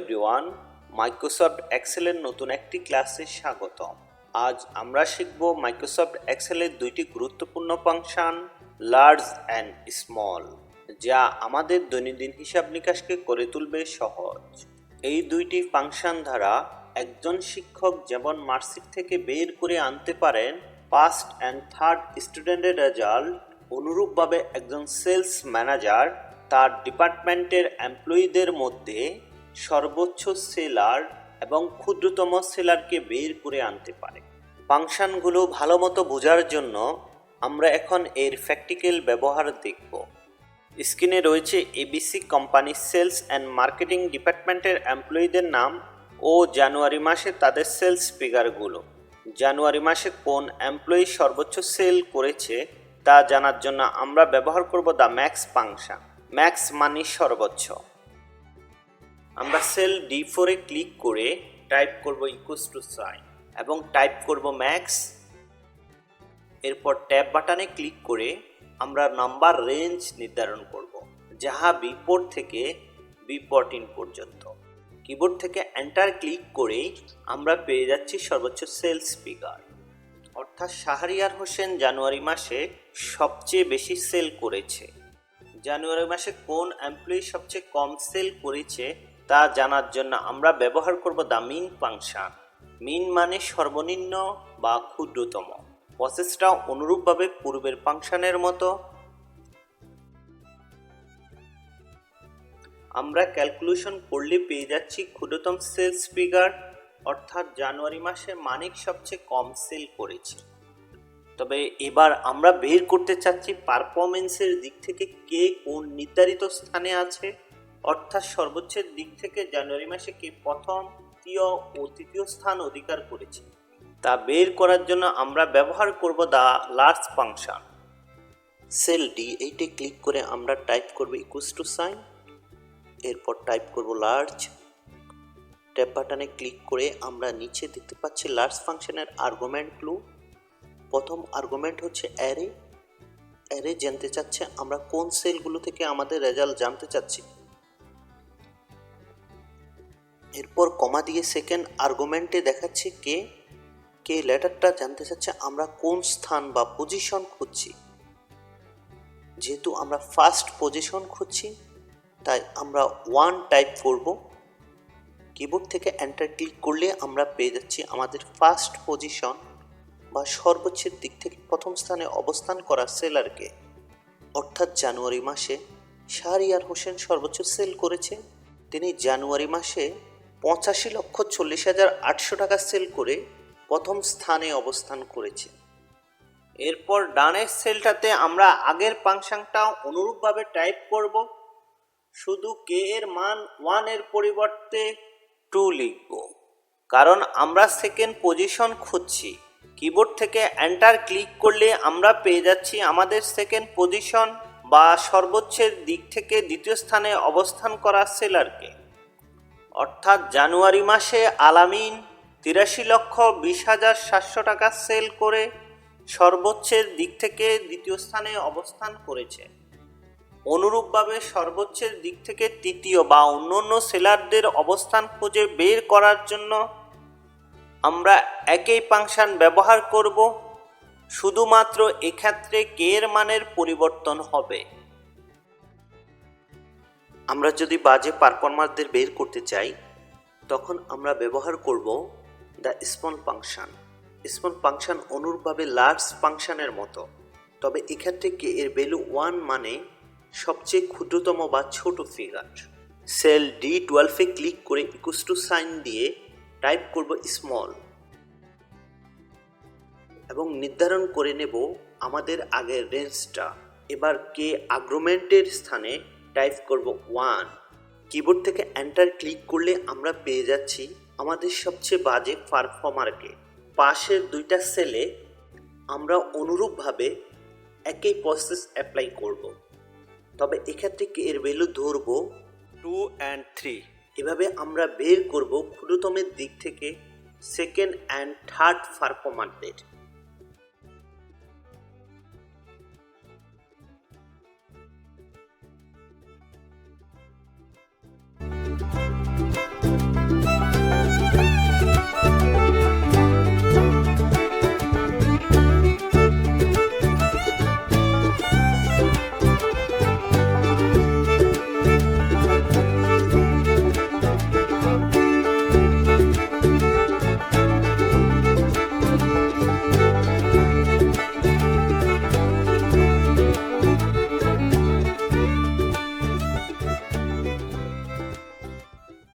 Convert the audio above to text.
Everyone, Microsoft এক্সেলের নতুন একটি ক্লাসে স্বাগতম। আজ আমরা শিখব মাইক্রোসফট এক্সেলের দুইটি গুরুত্বপূর্ণ ফাংশন লার্জ অ্যান্ড স্মল, যা আমাদের দৈনন্দিন হিসাব নিকাশকে করে তুলবে সহজ। এই দুইটি ফাংশন দ্বারা একজন শিক্ষক যেমন মার্কশিট থেকে বের করে আনতে পারেন ফার্স্ট অ্যান্ড থার্ড স্টুডেন্টের রেজাল্ট, অনুরূপভাবে একজন সেলস ম্যানেজার তার ডিপার্টমেন্টের এমপ্লয়িদের মধ্যে সর্বোচ্চ সেলার এবং ক্ষুদ্রতম সেলারকে বের করে আনতে পারে। ফাংশনগুলো ভালো মতো বোঝার জন্য আমরা এখন এর প্র্যাকটিক্যাল ব্যবহার দেখব। স্ক্রিনে রয়েছে ABC company sales and marketing ডিপার্টমেন্টের এমপ্লয়িদের নাম ও জানুয়ারি মাসে তাদের সেলস ফিগারগুলো। জানুয়ারি মাসে কোন এমপ্লয়ি সর্বোচ্চ সেল করেছে তা জানার জন্য আমরা ব্যবহার করব দ্য ম্যাক্স ফাংশন। ম্যাক্স মানে সর্বোচ্চ। আমরা সেল D4 এ ক্লিক করে টাইপ করব ইকুয়ালস টু সাইন এবং টাইপ করব ম্যাক্স। এরপর ট্যাব বাটনে ক্লিক করে আমরা নাম্বার রেঞ্জ নির্ধারণ করব, যাহা B4 থেকে B14 পর্যন্ত। কিবোর্ড থেকে এন্টার ক্লিক করে আমরা পেয়ে যাচ্ছি সর্বোচ্চ সেলস ফিগার, অর্থাৎ শাহরিয়ার হোসেন জানুয়ারি মাসে সবচেয়ে বেশি সেল করেছে। জানুয়ারি মাসে কোন এমপ্লয়ি সবচেয়ে কম সেল করেছে তা জানার জন্য আমরা ব্যবহার করব দ্য মিন ফাংশন। মিন মানে সর্বনিম্ন বা ক্ষুদ্রতম। প্রসেসটা অনুরূপভাবে পূর্বের ফাংশনের মতো। আমরা ক্যালকুলেশন করলে পেয়ে যাচ্ছি ক্ষুদ্রতম সেলস ফিগার, অর্থাৎ জানুয়ারি মাসে মানিক সবচেয়ে কম সেল করেছে। তবে এবার আমরা বের করতে চাচ্ছি পারফরমেন্সের দিক থেকে কে কোন নির্ধারিত স্থানে আছে, অর্থাৎ সর্বোচ্চের দিক থেকে জানুয়ারি মাসে কে প্রথম, দ্বিতীয় ও তৃতীয় স্থান অধিকার করেছে। তা বের করার জন্য আমরা ব্যবহার করব the large function. Cell D8 এ ক্লিক করে আমরা টাইপ করব ইকুয়ালস টু সাইন, এরপর টাইপ করব লার্জ। ট্যাব বাটনে ক্লিক করে আমরা নিচে দেখতে পাচ্ছি লার্জ ফাংশনের আর্গুমেন্টগুলো। প্রথম আর্গুমেন্ট হচ্ছে অ্যারে। অ্যারে জানতে চাচ্ছে আমরা কোন সেলগুলো থেকে আমাদের রেজাল্ট জানতে চাচ্ছি। এরপর কমা দিয়ে সেকেন্ড আর্গুমেন্টে দেখাচ্ছে কে লেটারটা জানতে চাচ্ছে আমরা কোন স্থান বা পজিশন খুঁজছি। যেহেতু আমরা ফার্স্ট পজিশন খুঁজছি তাই আমরা 1 টাইপ করব। কিবোর্ড থেকে এন্টার ক্লিক করলে আমরা পেয়ে যাচ্ছি আমাদের ফার্স্ট পজিশন বা সর্বোচ্চের দিক থেকে প্রথম স্থানে অবস্থান করা সেলারকে, অর্থাৎ জানুয়ারি মাসে শাহরিয়ার হোসেন সর্বোচ্চ সেল করেছে। তিনি জানুয়ারি মাসে 85,40,800 টাকা সেল করে প্রথম স্থানে অবস্থান করেছে। এরপর ডানের সেলটাতে আমরা আগের ফাংশনটা অনুরূপভাবে টাইপ করব, শুধু কে এর মান 1 এর পরিবর্তে 2 লিখব, কারণ আমরা সেকেন্ড পজিশন খুঁজছি। কিবোর্ড থেকে এন্টার ক্লিক করলে আমরা পেয়ে যাচ্ছি আমাদের সেকেন্ড পজিশন বা সর্বোচ্চের দিক থেকে দ্বিতীয় স্থানে অবস্থান করা সেলারকে, অর্থাৎ জানুয়ারি মাসে আলামিন 83,20,700 টাকা সেল করে সর্বোচ্চের দিক থেকে দ্বিতীয় স্থানে অবস্থান করেছে। অনুরূপভাবে সর্বোচ্চের দিক থেকে তৃতীয় বা অন্যান্য সেলারদের অবস্থান খুঁজে বের করার জন্য আমরা একই ফাংশন ব্যবহার করব, শুধুমাত্র এক্ষেত্রে কে এর মানের পরিবর্তন হবে। আমরা যদি বাজে পারফরমারদের বের করতে চাই তখন আমরা ব্যবহার করব the small function. Small function অনুরূপভাবে লার্জ ফাংশনের মতো, তবে এক্ষেত্রে কে এর ভ্যালু 1 মানে সবচেয়ে ক্ষুদ্রতম বা ছোট ফিগার। সেল D12 এ ক্লিক করে ইকুয়ালস টু সাইন দিয়ে টাইপ করব স্মল এবং নির্ধারণ করে নেব আমাদের আগের রেঞ্জটা। এবার কে আর্গুমেন্টের স্থানে টাইপ করব 1। কিবোর্ড থেকে এন্টার ক্লিক করলে আমরা পেয়ে যাচ্ছি আমাদের সবচেয়ে বাজে পারফর্মারকে। পাশের দুইটা সেলে আমরা অনুরূপভাবে একই প্রসেস অ্যাপ্লাই করব, তবে এক্ষেত্রে কে এর ভ্যালু ধরব 2 and 3। এভাবে আমরা বের করব ক্ষুদ্রতমের দিক থেকে সেকেন্ড অ্যান্ড থার্ড পারফর্মারদের।